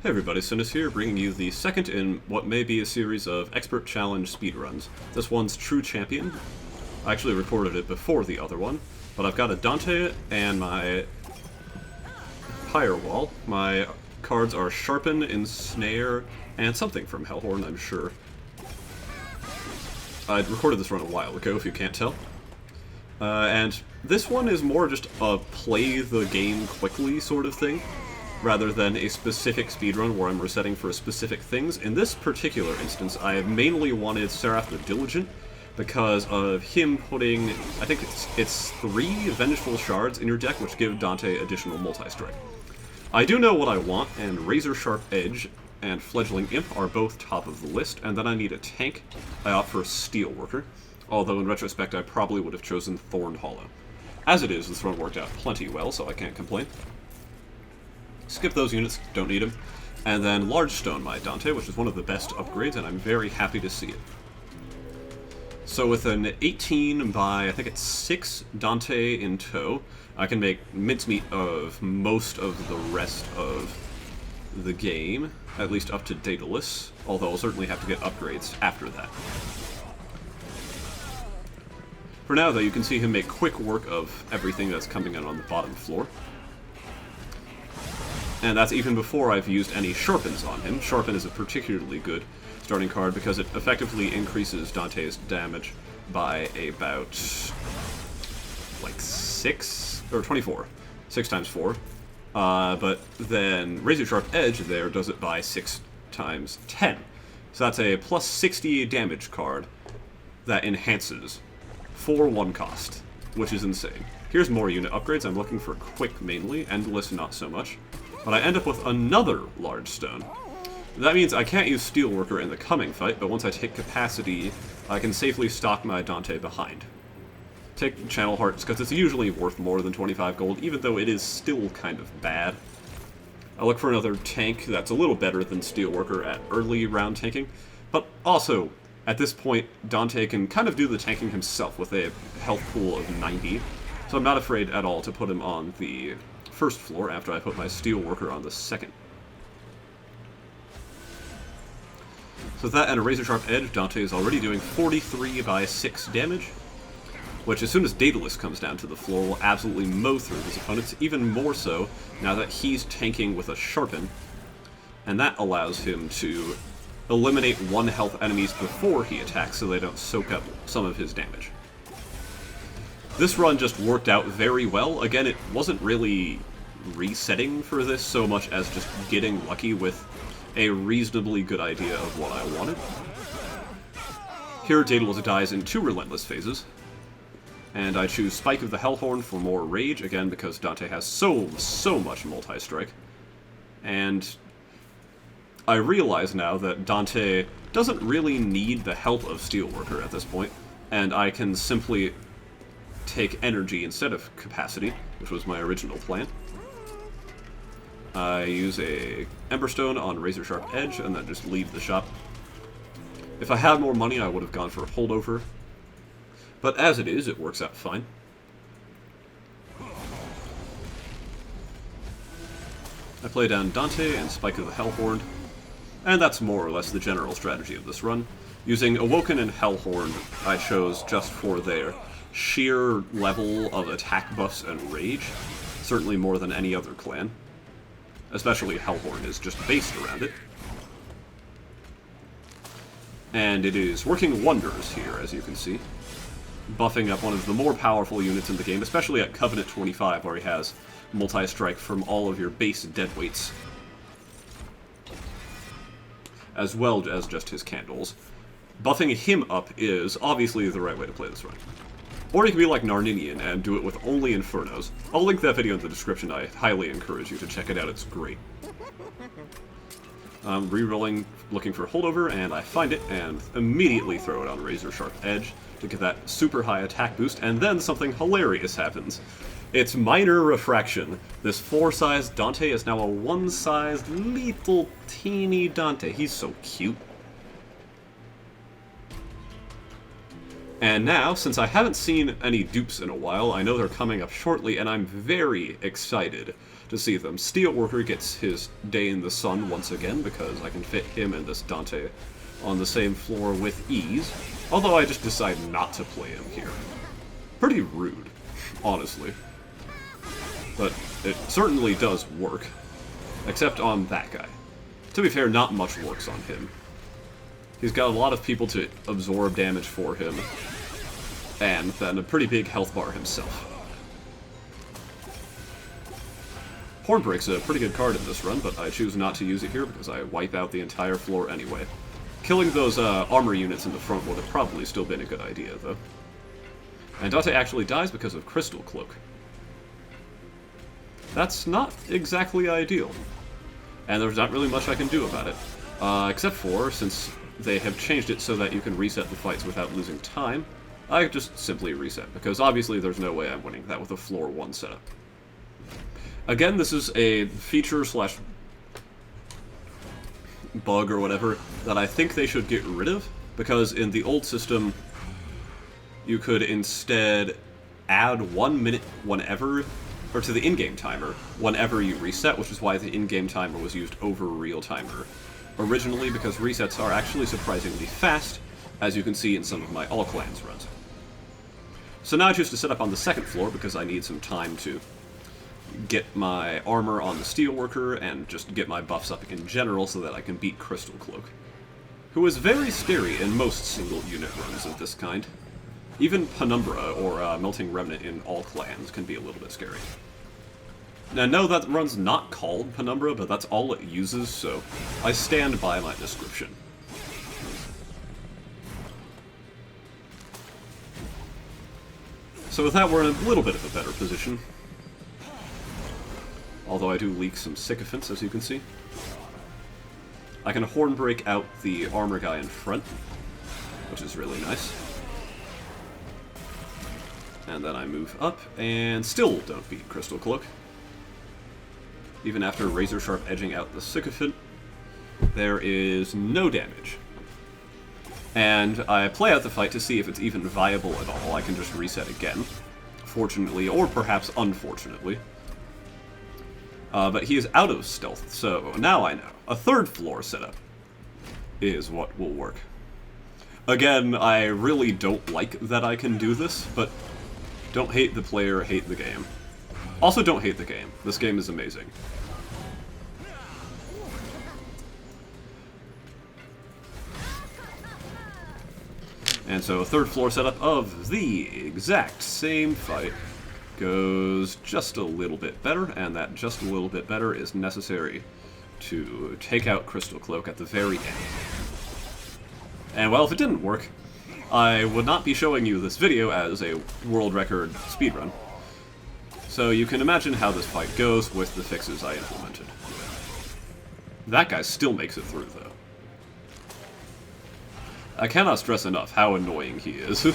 Hey everybody, Cinis here, bringing you the second in what may be a series of Expert Challenge speedruns. This one's True Champion. I actually recorded it before the other one, but I've got a Dante and my Firewall. My cards are Sharpen, Ensnare, and something from Hellhorned, I'm sure. I recorded this run a while ago, if you can't tell. And this one is more just a play the game quickly sort of thing, rather than a specific speedrun where I'm resetting for specific things. In this particular instance, I mainly wanted Seraph the Diligent because of him putting, I think it's 3 Vengeful Shards in your deck, which give Dante additional multi-strike. I do know what I want, and Razor Sharp Edge and Fledgling Imp are both top of the list, and then I need a tank. I opt for Steelworker, although in retrospect I probably would have chosen Thorned Hollow. As it is, this run worked out plenty well, so I can't complain. Skip those units, don't need them. And then Large Stone my Dante, which is one of the best upgrades, and I'm very happy to see it. So with an 18 by, I think it's 6 Dante in tow, I can make mincemeat of most of the rest of the game, at least up to Daedalus, although I'll certainly have to get upgrades after that. For now, though, you can see him make quick work of everything that's coming in on the bottom floor. And that's even before I've used any Sharpens on him. Sharpen is a particularly good starting card because it effectively increases Dante's damage by about, like 6, or 24. 6 times 4. But then Razor Sharp Edge there does it by 6 times 10. So that's a plus 60 damage card that enhances for 1 cost, which is insane. Here's more unit upgrades. I'm looking for quick mainly, Endless not so much. But I end up with another Large Stone. That means I can't use Steelworker in the coming fight, but once I take Capacity, I can safely stock my Dante behind. Take Channel Hearts, because it's usually worth more than 25 gold, even though it is still kind of bad. I look for another tank that's a little better than Steelworker at early round tanking, but also, at this point, Dante can kind of do the tanking himself with a health pool of 90, so I'm not afraid at all to put him on the first floor after I put my Steelworker on the second. So with that and a Razor Sharp Edge, Dante is already doing 43 by 6 damage, which as soon as Daedalus comes down to the floor will absolutely mow through his opponents, even more so now that he's tanking with a Sharpen, and that allows him to eliminate 1 health enemies before he attacks so they don't soak up some of his damage. This run just worked out very well. Again, it wasn't really resetting for this so much as just getting lucky with a reasonably good idea of what I wanted. Here, Daedalus dies in 2 relentless phases, and I choose Spike of the Hellhorned for more rage, again because Dante has so much multi-strike. And I realize now that Dante doesn't really need the help of Steelworker at this point, and I can simply take energy instead of capacity, which was my original plan. I use a Emberstone on Razor Sharp Edge and then just leave the shop. If I had more money, I would have gone for a holdover, but as it is, it works out fine. I play down Dante and Spike of the Hellhorned, and that's more or less the general strategy of this run. Using Awoken and Hellhorned, I chose just for their sheer level of attack buffs and rage, certainly more than any other clan. Especially Hellhorned is just based around it. And it is working wonders here, as you can see. Buffing up one of the more powerful units in the game, especially at Covenant 25, where he has multi-strike from all of your base deadweights, as well as just his candles. Buffing him up is obviously the right way to play this run. Or you can be like Narninian and do it with only Infernos. I'll link that video in the description. I highly encourage you to check it out, it's great. I'm re-rolling, looking for holdover, and I find it, and immediately throw it on Razor Sharp Edge to get that super high attack boost, and then something hilarious happens. It's minor refraction. This 4-sized Dante is now a 1-sized little teeny Dante. He's so cute. And now, since I haven't seen any dupes in a while, I know they're coming up shortly, and I'm very excited to see them. Steelworker gets his day in the sun once again, because I can fit him and this Dante on the same floor with ease, although I just decide not to play him here. Pretty rude, honestly. But it certainly does work, except on that guy. To be fair, not much works on him. He's got a lot of people to absorb damage for him, and then a pretty big health bar himself. Hornbreak's a pretty good card in this run, but I choose not to use it here because I wipe out the entire floor anyway. Killing those armor units in the front would have probably still been a good idea, though. And Dante actually dies because of Crystal Cloak. That's not exactly ideal. And there's not really much I can do about it. Except for, since they have changed it so that you can reset the fights without losing time, I just simply reset, because obviously there's no way I'm winning that with a floor 1 setup. Again, this is a feature slash bug or whatever that I think they should get rid of, because in the old system, you could instead add 1 minute whenever, or to the in-game timer, whenever you reset, which is why the in-game timer was used over real timer originally, because resets are actually surprisingly fast, as you can see in some of my All Clans runs. So now I choose to set up on the second floor because I need some time to get my armor on the Steelworker and just get my buffs up in general so that I can beat Crystal Cloak, who is very scary in most single unit runs of this kind. Even Penumbra or Melting Remnant in All Clans can be a little bit scary. Now, no, that run's not called Penumbra, but that's all it uses, so I stand by my description. So with that, we're in a little bit of a better position. Although I do leak some sycophants, as you can see. I can Hornbreak out the armor guy in front, which is really nice. And then I move up, and still don't beat Crystal Cloak. Even after Razor Sharp edging out the Sycophant, there is no damage. And I play out the fight to see if it's even viable at all. I can just reset again, fortunately, or perhaps unfortunately. But he is out of stealth, so now I know. A third floor setup is what will work. Again, I really don't like that I can do this, but don't hate the player, hate the game. Also, don't hate the game. This game is amazing. And so a third floor setup of the exact same fight goes just a little bit better, and that just a little bit better is necessary to take out Crystal Cloak at the very end. And well, if it didn't work, I would not be showing you this video as a world record speedrun. So you can imagine how this fight goes with the fixes I implemented. That guy still makes it through, though. I cannot stress enough how annoying he is. And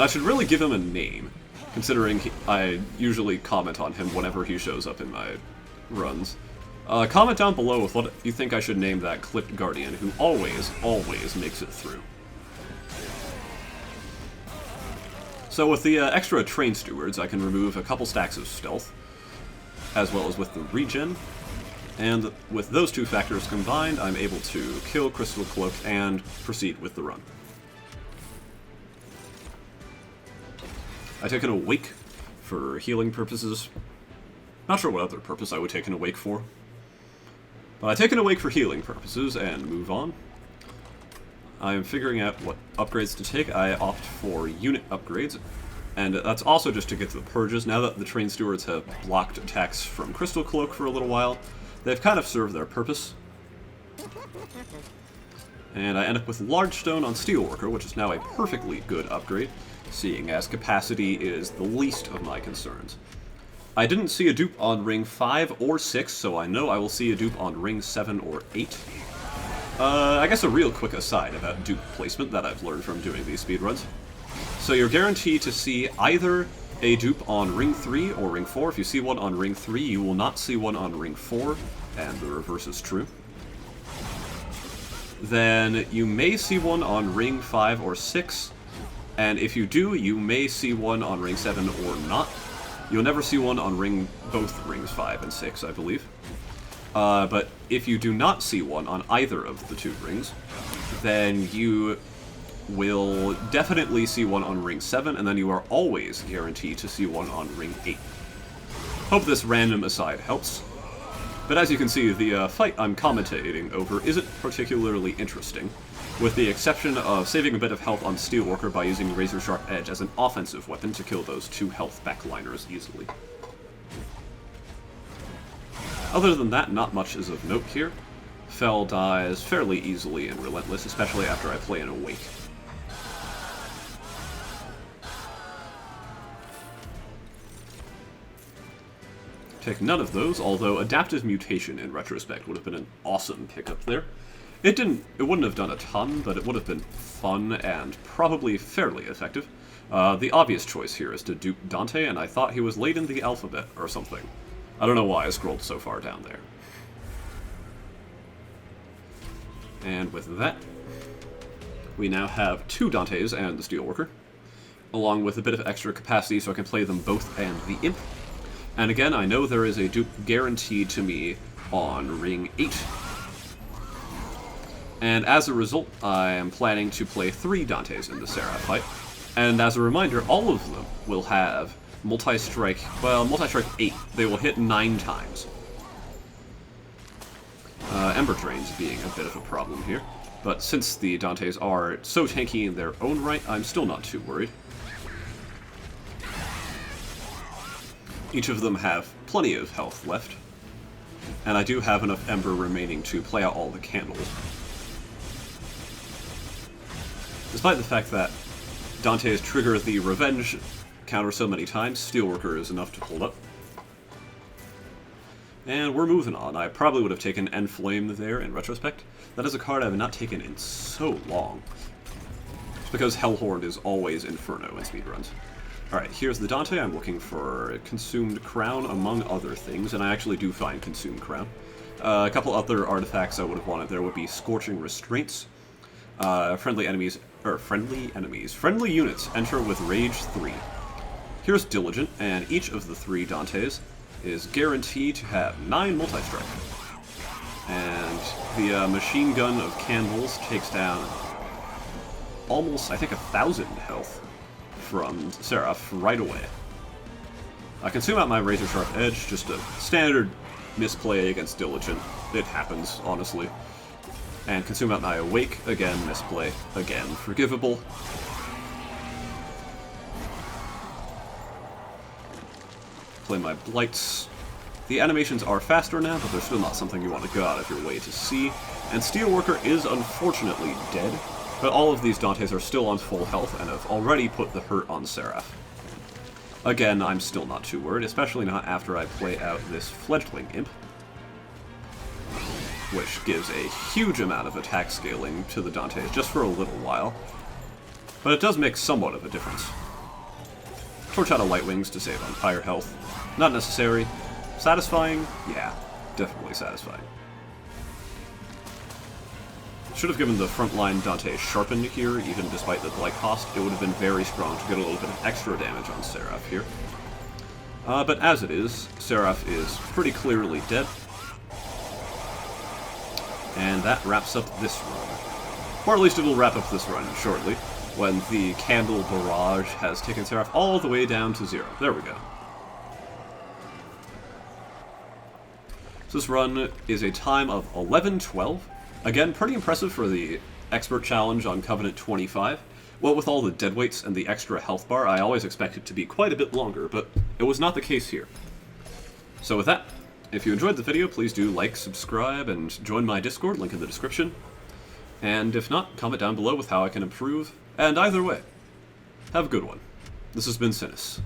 I should really give him a name, considering I usually comment on him whenever he shows up in my runs. Comment down below with what you think I should name that clipped Guardian who always makes it through. So with the extra Train Stewards, I can remove a couple stacks of stealth, as well as with the regen, and with those two factors combined, I'm able to kill Crystal Cloak and proceed with the run. I take an Awake for healing purposes. Not sure what other purpose I would take an Awake for. But I take an Awake for healing purposes and move on. I'm figuring out what upgrades to take. I opt for unit upgrades, and that's also just to get to the purges. Now that the Train Stewards have blocked attacks from Crystal Cloak for a little while, they've kind of served their purpose. And I end up with Large Stone on Steelworker, which is now a perfectly good upgrade, seeing as capacity is the least of my concerns. I didn't see a dupe on Ring 5 or 6, so I know I will see a dupe on Ring 7 or 8. I guess a real quick aside about dupe placement that I've learned from doing these speedruns. So you're guaranteed to see either a dupe on Ring 3 or Ring 4. If you see one on Ring 3, you will not see one on Ring 4, and the reverse is true. Then you may see one on Ring 5 or 6, and if you do, you may see one on Ring 7 or not. You'll never see one on both rings 5 and 6, I believe. But if you do not see one on either of the 2 rings, then you will definitely see one on ring 7, and then you are always guaranteed to see one on ring 8. Hope this random aside helps. But as you can see, the fight I'm commentating over isn't particularly interesting, with the exception of saving a bit of health on Steelworker by using Razor Sharp Edge as an offensive weapon to kill those 2 health backliners easily. Other than that, not much is of note here. Fel dies fairly easily and Relentless, especially after I play an Awake. Take none of those, although Adaptive Mutation in retrospect would have been an awesome pickup there. It wouldn't have done a ton, but it would have been fun and probably fairly effective. The obvious choice here is to dupe Dante, and I thought he was late in the alphabet or something. I don't know why I scrolled so far down there. And with that, we now have 2 Dantes and the Steelworker, along with a bit of extra capacity so I can play them both and the Imp. And again, I know there is a dupe guaranteed to me on ring 8. And as a result, I am planning to play 3 Dantes in the Seraph fight. And as a reminder, all of them will have multi-strike 8. They will hit 9 times. Ember Drains being a bit of a problem here. But since the Dantes are so tanky in their own right, I'm still not too worried. Each of them have plenty of health left, and I do have enough Ember remaining to play out all the candles. Despite the fact that Dante's trigger the Revenge counter so many times, Steelworker is enough to hold up. And we're moving on. I probably would have taken Enflame there in retrospect. That is a card I have not taken in so long. It's because Hellhorned is always Inferno in speedruns. Alright, here's the Dante. I'm looking for Consumed Crown, among other things, and I actually do find Consumed Crown. A couple other artifacts I would have wanted there would be Scorching Restraints. Friendly units enter with Rage 3. Here's Diligent, and each of the 3 Dantes is guaranteed to have 9 multi-strike. And the Machine Gun of Candles takes down almost, I think, 1,000 health from Seraph right away. I consume out my Razor Sharp Edge, just a standard misplay against Diligent. It happens, honestly. And consume out my Awake, again misplay, again forgivable. Play my Blights. The animations are faster now, but they're still not something you want to go out of your way to see. And Steelworker is unfortunately dead. But all of these Dantes are still on full health and have already put the hurt on Seraph. Again, I'm still not too worried, especially not after I play out this Fledgling Imp, which gives a huge amount of attack scaling to the Dantes just for a little while. But it does make somewhat of a difference. Torch out of Light Wings to save on higher health. Not necessary. Satisfying? Yeah, definitely satisfying. Should have given the frontline Dante Sharpen here, even despite the Blight cost. It would have been very strong to get a little bit of extra damage on Seraph here. But as it is, Seraph is pretty clearly dead. And that wraps up this run. Or at least it'll wrap up this run shortly, when the Candle Barrage has taken Seraph all the way down to 0. There we go. So this run is a time of 11:12. Again, pretty impressive for the Expert Challenge on Covenant 25. What with all the deadweights and the extra health bar, I always expect it to be quite a bit longer, but it was not the case here. So with that, if you enjoyed the video, please do like, subscribe, and join my Discord, link in the description. And if not, comment down below with how I can improve. And either way, have a good one. This has been Cinis.